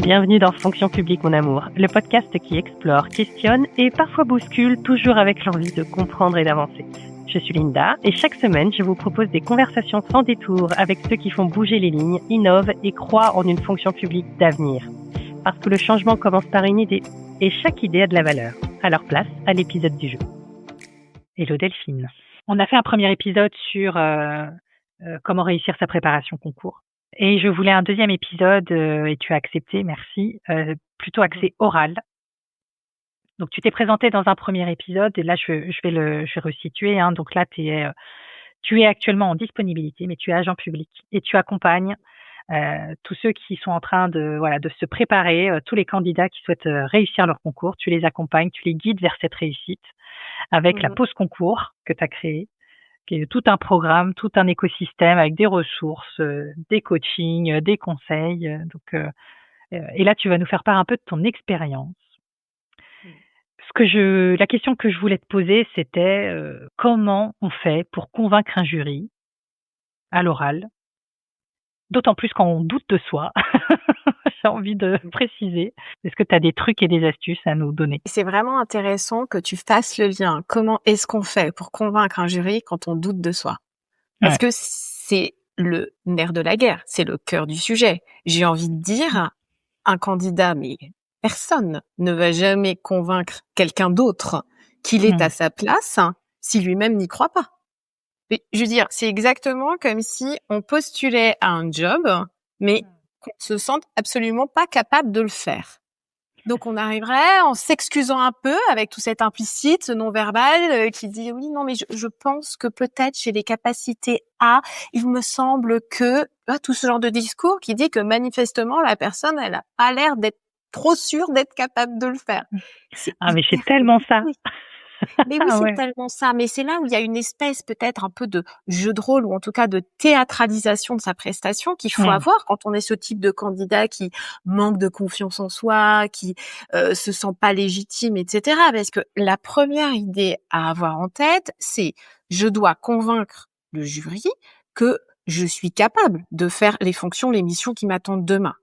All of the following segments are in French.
Bienvenue dans Fonction publique mon amour, le podcast qui explore, questionne et parfois bouscule, toujours avec l'envie de comprendre et d'avancer. Je suis Linda et chaque semaine, je vous propose des conversations sans détour avec ceux qui font bouger les lignes, innovent et croient en une fonction publique d'avenir. Parce que le changement commence par une idée et chaque idée a de la valeur. Alors place à l'épisode du jour. Hello Delphine. On a fait un premier épisode sur comment réussir sa préparation concours. Et je voulais un deuxième épisode, et tu as accepté, merci, plutôt axé oral. Donc tu t'es présenté dans un premier épisode, et là je vais resituer. Donc là tu es actuellement en disponibilité, mais tu es agent public et tu accompagnes tous ceux qui sont en train de se préparer, tous les candidats qui souhaitent réussir leur concours. Tu les accompagnes, tu les guides vers cette réussite avec la pause concours que tu as créée, qui est tout un programme, tout un écosystème avec des ressources, des coachings, des conseils. Et là, tu vas nous faire part un peu de ton expérience. La question que je voulais te poser, c'était comment on fait pour convaincre un jury à l'oral, d'autant plus quand on doute de soi. J'ai envie de préciser. Est-ce que tu as des trucs et des astuces à nous donner? C'est vraiment intéressant que tu fasses le lien. Comment est-ce qu'on fait pour convaincre un jury quand on doute de soi? Parce que c'est le nerf de la guerre, c'est le cœur du sujet. J'ai envie de dire, un candidat, mais personne ne va jamais convaincre quelqu'un d'autre qu'il est à sa place si lui-même n'y croit pas. Mais, je veux dire, c'est exactement comme si on postulait à un job, mais qu'on se sente absolument pas capable de le faire. Donc on arriverait en s'excusant un peu avec tout cet implicite, ce non-verbal qui dit oui, non, mais je pense que peut-être j'ai les capacités à, il me semble que, tout ce genre de discours qui dit que manifestement la personne, elle a pas l'air d'être trop sûre d'être capable de le faire. Mais c'est tellement ça. Mais oui, c'est tellement ça. Mais c'est là où il y a une espèce peut-être un peu de jeu de rôle ou en tout cas de théâtralisation de sa prestation qu'il faut avoir quand on est ce type de candidat qui manque de confiance en soi, qui se sent pas légitime, etc. Parce que la première idée à avoir en tête, c'est je dois convaincre le jury que je suis capable de faire les fonctions, les missions qui m'attendent demain.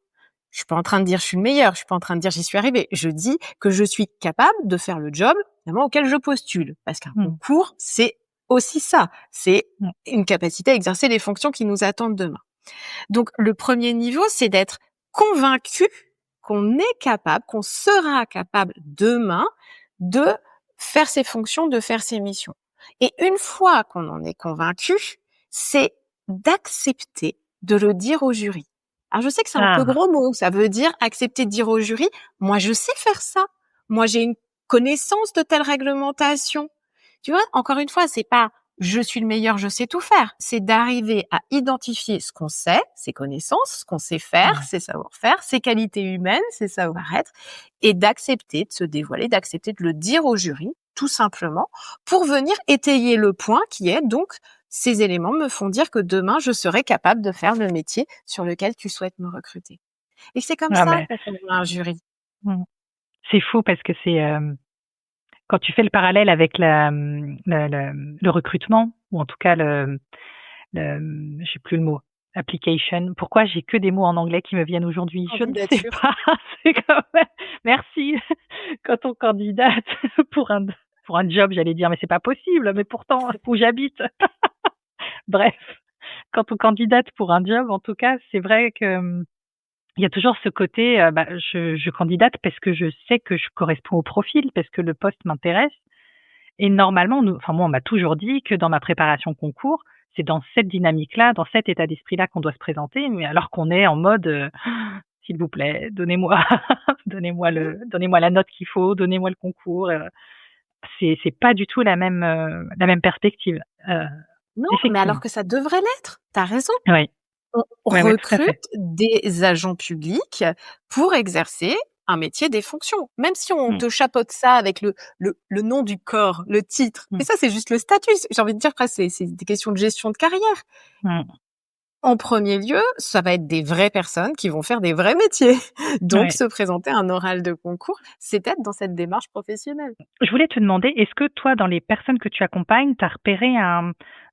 Je suis pas en train de dire je suis le meilleur, je suis pas en train de dire j'y suis arrivé. Je dis que je suis capable de faire le job auquel je postule. Parce qu'un concours, c'est aussi ça. C'est une capacité à exercer les fonctions qui nous attendent demain. Donc, le premier niveau, c'est d'être convaincu qu'on est capable, qu'on sera capable demain de faire ces fonctions, de faire ces missions. Et une fois qu'on en est convaincu, c'est d'accepter de le dire au jury. Alors, je sais que c'est un peu gros mot. Ça veut dire accepter de dire au jury, moi, je sais faire ça. Moi, j'ai une connaissance de telle réglementation. Tu vois, encore une fois, c'est pas je suis le meilleur, je sais tout faire. C'est d'arriver à identifier ce qu'on sait, ses connaissances, ce qu'on sait faire, ses savoir-faire, ses qualités humaines, ses savoir-être, et d'accepter de se dévoiler, d'accepter de le dire au jury, tout simplement, pour venir étayer le point qui est donc ces éléments me font dire que demain, je serai capable de faire le métier sur lequel tu souhaites me recruter. Et c'est comme ça qu'on a un jury. C'est fou parce que c'est quand tu fais le parallèle avec le recrutement, ou en tout cas j'ai plus le mot, application. Pourquoi j'ai que des mots en anglais qui me viennent aujourd'hui? Je ne sais pas. C'est quand même... Merci. Quand on candidate pour un job, j'allais dire, mais c'est pas possible, mais pourtant, où j'habite. Bref, quand on candidate pour un job, en tout cas, c'est vrai que il y a toujours ce côté, je candidate parce que je sais que je corresponds au profil, parce que le poste m'intéresse. Et normalement, moi, on m'a toujours dit que dans ma préparation concours, c'est dans cette dynamique-là, dans cet état d'esprit-là qu'on doit se présenter, mais alors qu'on est en mode, s'il vous plaît, donnez-moi la note qu'il faut, donnez-moi le concours. C'est pas du tout la même perspective. Non, mais alors que ça devrait l'être. T'as raison. Oui. On recrute des agents publics pour exercer un métier, des fonctions. Même si on te chapeaute ça avec le nom du corps, le titre. Mais ça, c'est juste le statut. J'ai envie de dire, après, c'est des questions de gestion de carrière. En premier lieu, ça va être des vraies personnes qui vont faire des vrais métiers. Donc, se présenter à un oral de concours, c'est être dans cette démarche professionnelle. Je voulais te demander, est-ce que toi, dans les personnes que tu accompagnes, tu as repéré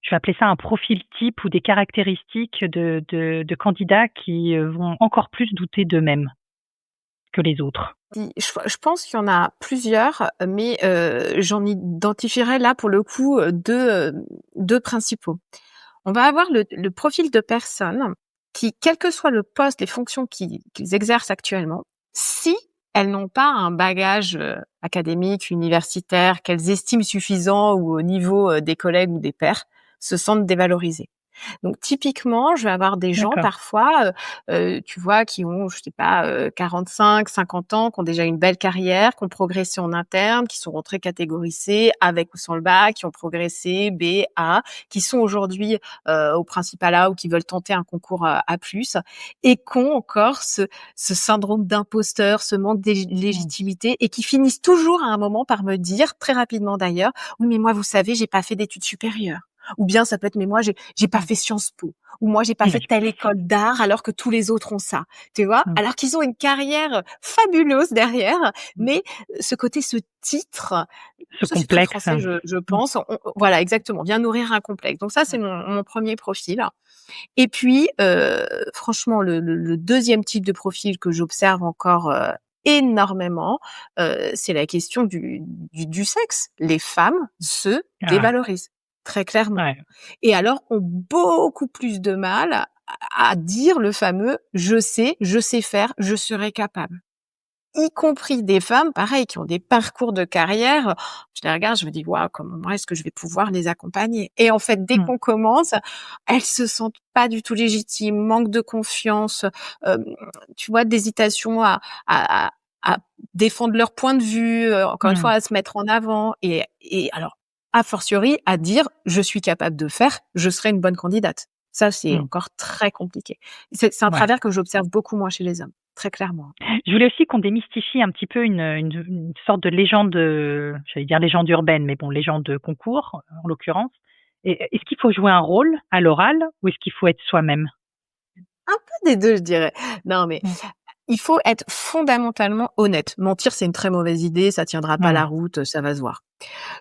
je vais appeler ça un profil type ou des caractéristiques de candidats qui vont encore plus douter d'eux-mêmes? que les autres? Je pense qu'il y en a plusieurs, mais j'en identifierai là pour le coup deux principaux. On va avoir le profil de personnes qui, quel que soit le poste, les fonctions qu'ils exercent actuellement, si elles n'ont pas un bagage académique, universitaire, qu'elles estiment suffisant ou au niveau des collègues ou des pairs, se sentent dévalorisées. Donc typiquement, je vais avoir des gens D'accord. parfois, tu vois, qui ont, je sais pas, 45, 50 ans, qui ont déjà une belle carrière, qui ont progressé en interne, qui sont rentrés catégorie C avec ou sans le bac, qui ont progressé B, A, qui sont aujourd'hui au principal A ou qui veulent tenter un concours A+, et qui ont encore ce syndrome d'imposteur, ce manque de légitimité, et qui finissent toujours à un moment par me dire, très rapidement d'ailleurs, oui mais moi vous savez, j'ai pas fait d'études supérieures. Ou bien ça peut être mais moi j'ai pas fait Sciences Po, ou moi j'ai pas fait telle école d'art alors que tous les autres ont ça, tu vois? Alors qu'ils ont une carrière fabuleuse derrière, mais ce titre, Ce ça c'est très complexe. français je pense, voilà exactement, vient nourrir un complexe. Donc ça c'est mon premier profil. Et puis franchement le deuxième type de profil que j'observe encore énormément, c'est la question du sexe. Les femmes se Ah, dévalorisent, très clairement. ouais. Et alors ont beaucoup plus de mal à dire le fameux je sais faire, je serai capable. Y compris des femmes, pareil, qui ont des parcours de carrière. Je les regarde, je me dis waouh, comment est-ce que je vais pouvoir les accompagner? Et en fait, dès qu'on commence, elles se sentent pas du tout légitimes, manque de confiance, tu vois, d'hésitation à, à défendre leur point de vue, encore une fois, à se mettre en avant. Et alors, a fortiori, à dire je suis capable de faire, je serai une bonne candidate. Ça, c'est encore très compliqué. C'est un Ouais. travers que j'observe beaucoup moins chez les hommes, très clairement. Je voulais aussi qu'on démystifie un petit peu une sorte de légende, j'allais dire légende urbaine, mais bon, légende de concours, en l'occurrence. Est-ce qu'il faut jouer un rôle à l'oral ou est-ce qu'il faut être soi-même? Un peu des 2, je dirais. Non, mais il faut être fondamentalement honnête. Mentir, c'est une très mauvaise idée, ça tiendra pas la route, ça va se voir.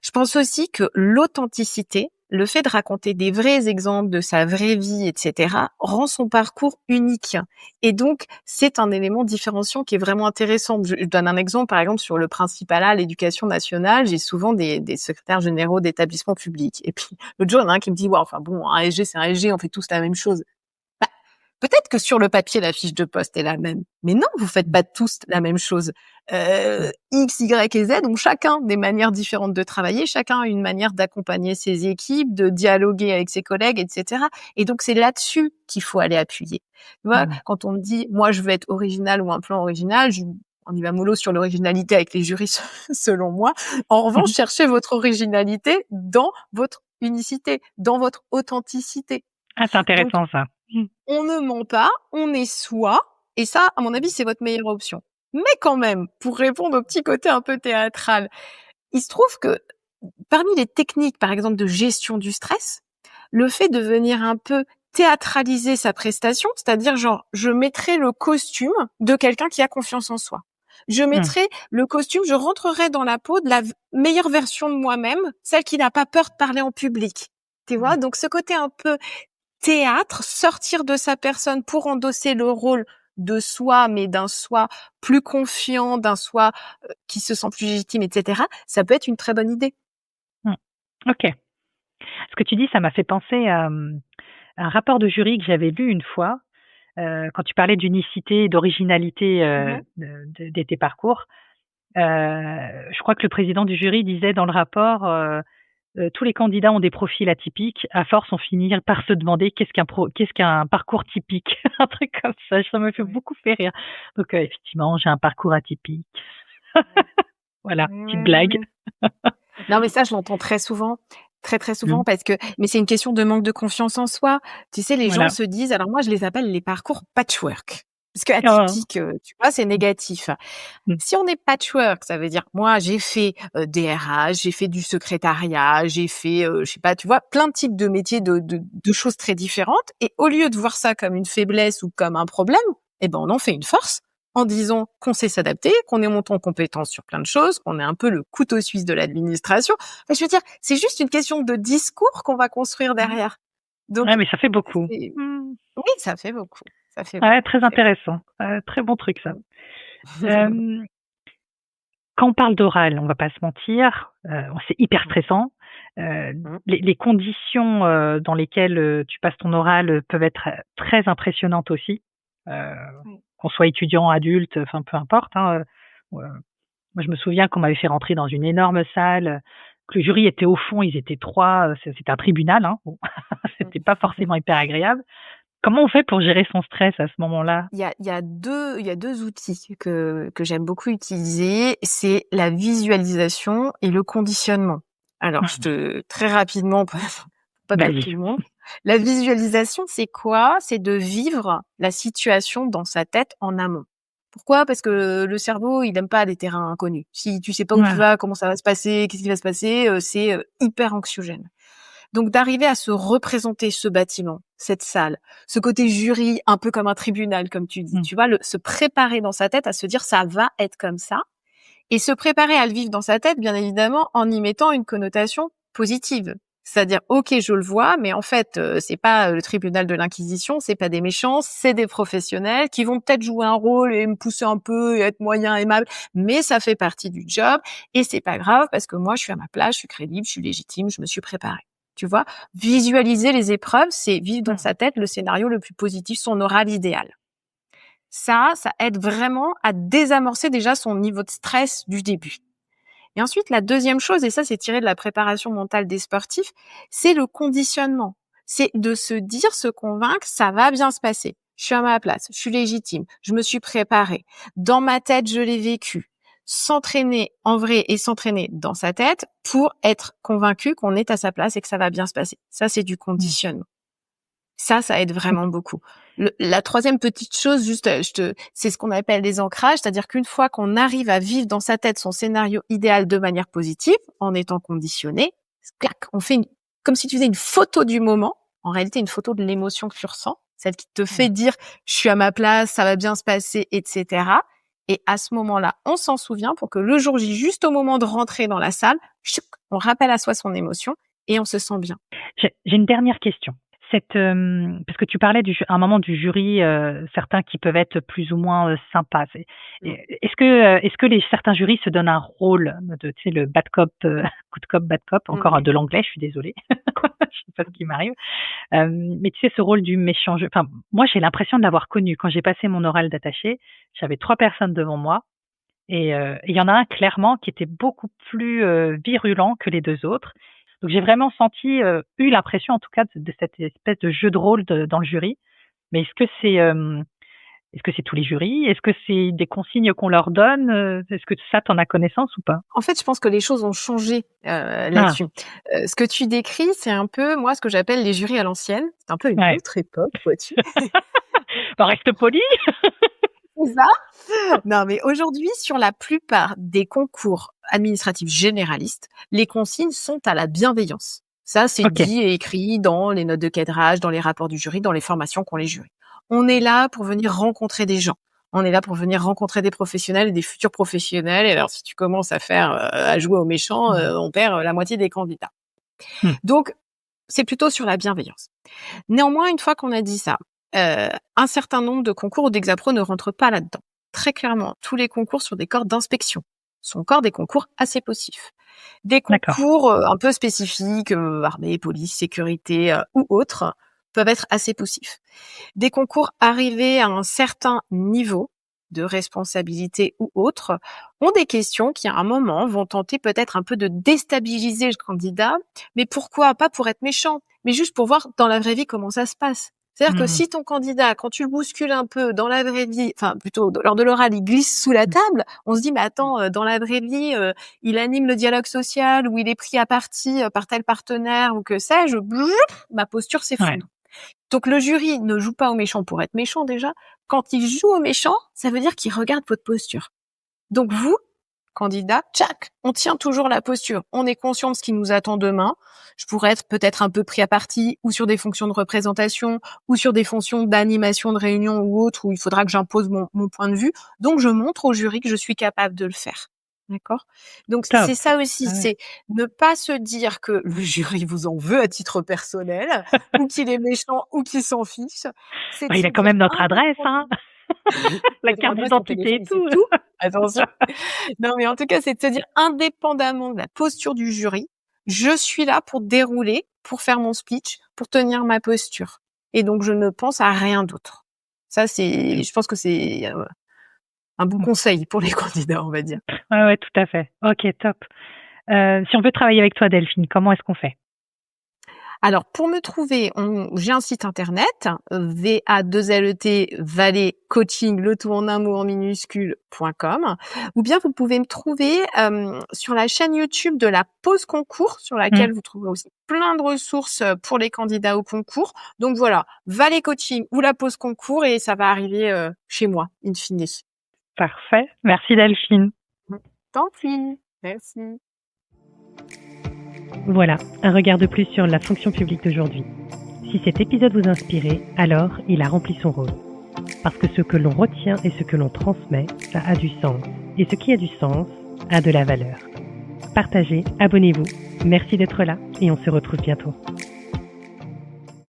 Je pense aussi que l'authenticité, le fait de raconter des vrais exemples de sa vraie vie, etc., rend son parcours unique. Et donc, c'est un élément différenciant qui est vraiment intéressant. Je donne un exemple, par exemple, sur le principalat, l'éducation nationale. J'ai souvent des secrétaires généraux d'établissements publics. Et puis, l'autre jour, il y en a un qui me dit, ouais, enfin bon, un SG, c'est un SG, on fait tous la même chose. Peut-être que sur le papier, la fiche de poste est la même. Mais non, vous faites pas tous la même chose. X, Y et Z ont chacun des manières différentes de travailler, chacun a une manière d'accompagner ses équipes, de dialoguer avec ses collègues, etc. Et donc, c'est là-dessus qu'il faut aller appuyer. Tu vois, quand on me dit, moi, je veux être original ou un plan original, on y va mollo sur l'originalité avec les jurys, selon moi. En revanche, cherchez votre originalité dans votre unicité, dans votre authenticité. Ah, c'est Donc, intéressant ça. on ne ment pas, on est soi, et ça, à mon avis, c'est votre meilleure option. Mais quand même, pour répondre au petit côté un peu théâtral, il se trouve que parmi les techniques, par exemple, de gestion du stress, le fait de venir un peu théâtraliser sa prestation, c'est-à-dire genre, je mettrai le costume de quelqu'un qui a confiance en soi. Je mettrai le costume, je rentrerai dans la peau de la meilleure version de moi-même, celle qui n'a pas peur de parler en public. Tu vois? Donc ce côté un peu théâtre, sortir de sa personne pour endosser le rôle de soi, mais d'un soi plus confiant, d'un soi qui se sent plus légitime, etc., ça peut être une très bonne idée. OK. Ce que tu dis, ça m'a fait penser à un rapport de jury que j'avais lu une fois, quand tu parlais d'unicité et d'originalité, de tes parcours. Je crois que le président du jury disait dans le rapport, tous les candidats ont des profils atypiques. À force, on finit par se demander qu'est-ce qu'un parcours typique? Un truc comme ça me fait beaucoup fait rire. Donc effectivement, j'ai un parcours atypique. Voilà, petite blague. Non, mais ça, je l'entends très souvent. Très souvent mais c'est une question de manque de confiance en soi. Tu sais, les gens Voilà. se disent, alors moi, je les appelle les parcours patchwork. Parce que Oh. atypique, tu vois, c'est négatif. Si on est patchwork, ça veut dire moi j'ai fait des RH, j'ai fait du secrétariat, j'ai fait je sais pas, tu vois, plein de types de métiers de choses très différentes, et au lieu de voir ça comme une faiblesse ou comme un problème, eh ben on en fait une force en disant qu'on sait s'adapter, qu'on est monté en compétence sur plein de choses, qu'on est un peu le couteau suisse de l'administration. Enfin, je veux dire, c'est juste une question de discours qu'on va construire derrière. Donc Ouais, mais ça fait beaucoup. oui, ça fait beaucoup. Ça fait Ouais, beaucoup. très intéressant. Très bon truc ça. Hem, Quand on parle d'oral, on va pas se mentir, c'est hyper stressant. Mmh. Les conditions, dans lesquelles, tu passes ton oral, peuvent être, très impressionnantes aussi. Heu, Oui. qu'on soit étudiant, adulte, enfin peu importe, hein, moi je me souviens qu'on m'avait fait rentrer dans une énorme salle, que le jury était au fond, ils étaient 3, c'était un tribunal, hein, bon, c'était pas forcément hyper agréable. Comment on fait pour gérer son stress à ce moment-là? Il y a deux outils que j'aime beaucoup utiliser, c'est la visualisation et le conditionnement. Alors très rapidement, pas perdre Vas-y. tout le monde. La visualisation, c'est quoi? C'est de vivre la situation dans sa tête en amont. Pourquoi? Parce que le cerveau, il aime pas les terrains inconnus. Si tu sais pas où tu Ouais. vas, comment ça va se passer, qu'est-ce qui va se passer, c'est, hyper anxiogène. Donc d'arriver à se représenter ce bâtiment, cette salle, ce côté jury un peu comme un tribunal comme tu dis, Mmh. tu vois? Se préparer dans sa tête à se dire: «Ça va être comme ça» et se préparer à le vivre dans sa tête, bien évidemment, en y mettant une connotation positive. C'est-à-dire: «OK, je le vois, mais en fait, c'est pas, le tribunal de l'inquisition, c'est pas des méchants, c'est des professionnels qui vont peut-être jouer un rôle et me pousser un peu et être moyen aimable, mais ça fait partie du job et c'est pas grave parce que moi, je suis à ma place, je suis crédible, je suis légitime, je me suis préparée». Tu vois? Visualiser les épreuves, c'est vivre dans Mmh. sa tête le scénario le plus positif, son oral idéal. Ça aide vraiment à désamorcer déjà son niveau de stress du début. Et ensuite, la deuxième chose, et ça c'est tiré de la préparation mentale des sportifs, c'est le conditionnement. C'est de se dire, se convaincre, ça va bien se passer. Je suis à ma place, je suis légitime, je me suis préparée. Dans ma tête, je l'ai vécu. S'entraîner en vrai et s'entraîner dans sa tête pour être convaincu qu'on est à sa place et que ça va bien se passer. Ça, c'est du Mmh. conditionnement. Ça aide OK. vraiment beaucoup. La troisième petite chose, juste, c'est ce qu'on appelle des ancrages, c'est-à-dire qu'une fois qu'on arrive à vivre dans sa tête son scénario idéal de manière positive, en étant conditionné, clac, on fait comme si tu faisais une photo du moment, en réalité une photo de l'émotion que tu ressens, celle qui te Mmh. fait dire: «Je suis à ma place, ça va bien se passer» et cetera. Et à ce moment-là, on s'en souvient pour que le jour J, juste au moment de rentrer dans la salle, chouc, on rappelle à soi son émotion et on se sent bien. J'ai une dernière question. Parce que tu parlais à un moment du jury, certains qui peuvent être plus ou moins, sympas. Mmh. Est-ce que certains jurys se donnent un rôle de, tu sais, le bad cop, good cop, bad cop, encore Mmh. de l'anglais, je suis désolée. Je sais pas ce qui m'arrive. Mais tu sais, ce rôle du méchant enfin, moi, j'ai l'impression de l'avoir connu. Quand j'ai passé mon oral d'attaché, j'avais 3 personnes devant moi et il y en a un clairement qui était beaucoup plus, virulent que les 2 autres. Donc j'ai vraiment eu l'impression en tout cas de cette espèce de jeu de rôle dans le jury. Mais est-ce que c'est tous les jurys? Est-ce que c'est des consignes qu'on leur donne? Est-ce que ça, tu en as connaissance ou pas? En fait, je pense que les choses ont changé, Ah, là-dessus. Ce que tu décris, c'est un peu, moi, ce que j'appelle les jurys à l'ancienne. C'est un peu une ouais. autre époque, vois-tu? Bah, reste poli! C'est ça. Non, mais aujourd'hui, sur la plupart des concours administratifs généralistes, les consignes sont à la bienveillance. Ça, c'est OK. dit et écrit dans les notes de cadrage, dans les rapports du jury, dans les formations qu'ont les jurys. On est là pour venir rencontrer des gens. On est là pour venir rencontrer des professionnels et des futurs professionnels. Et alors, si tu commences à jouer aux méchants, Mmh. on perd la moitié des candidats. Mmh. Donc, c'est plutôt sur la bienveillance. Néanmoins, une fois qu'on a dit ça, un certain nombre de concours ou d'exapros ne rentrent pas là-dedans. Très clairement, tous les concours sur des corps d'inspection sont encore des concours assez poussifs. Des D'accord. concours un peu spécifiques, armée, police, sécurité ou autres, peuvent être assez poussifs. Des concours arrivés à un certain niveau de responsabilité ou autre ont des questions qui, à un moment, vont tenter peut-être un peu de déstabiliser le candidat. Mais pourquoi? Pas pour être méchant, mais juste pour voir dans la vraie vie comment ça se passe. C'est-à-dire que Mmh. si ton candidat, quand tu le bouscules un peu dans la vraie vie, enfin plutôt lors de l'oral, il glisse sous la Mmh. table, on se dit mais attends, dans la vraie vie, il anime le dialogue social ou il est pris à partie par tel partenaire ou que sais-je, ma posture Ouais. s'effondre. Donc le jury ne joue pas au méchant pour être méchant déjà. Quand il joue au méchant, ça veut dire qu'il regarde votre posture. Donc vous, candidat, tchac, on tient toujours la posture. On est conscient de ce qui nous attend demain. Je pourrais être peut-être un peu pris à partie ou sur des fonctions de représentation ou sur des fonctions d'animation de réunion ou autre où il faudra que j'impose mon point de vue. Donc je montre au jury que je suis capable de le faire. D'accord? Donc Top. c'est ça aussi, Ah ouais. c'est ne pas se dire que le jury vous en veut à titre personnel ou qu'il est méchant ou qu'il s'en fiche. C'est de Bah, il se a quand dire même notre un adresse, hein? La carte d'identité et tout. Attention. Non, mais en tout cas, c'est de se dire, indépendamment de la posture du jury, je suis là pour dérouler, pour faire mon speech, pour tenir ma posture. Et donc, je ne pense à rien d'autre. Ça, je pense que c'est un bon conseil pour les candidats, on va dire. Ouais, tout à fait. Ok, top. Si on veut travailler avec toi, Delphine, comment est-ce qu'on fait? Alors, pour me trouver, j'ai un site internet, VA2LET, Vallée Coaching, le tout en un mot en minuscule.com. Ou bien vous pouvez me trouver sur la chaîne YouTube de la pause concours, sur laquelle vous trouverez aussi plein de ressources pour les candidats au concours. Donc voilà, Vallée Coaching ou la pause concours et ça va arriver chez moi, in fine. Parfait. Merci Delphine. Tant pis. Merci. Voilà, un regard de plus sur la fonction publique d'aujourd'hui. Si cet épisode vous inspirait, alors il a rempli son rôle. Parce que ce que l'on retient et ce que l'on transmet, ça a du sens. Et ce qui a du sens a de la valeur. Partagez, abonnez-vous. Merci d'être là et on se retrouve bientôt.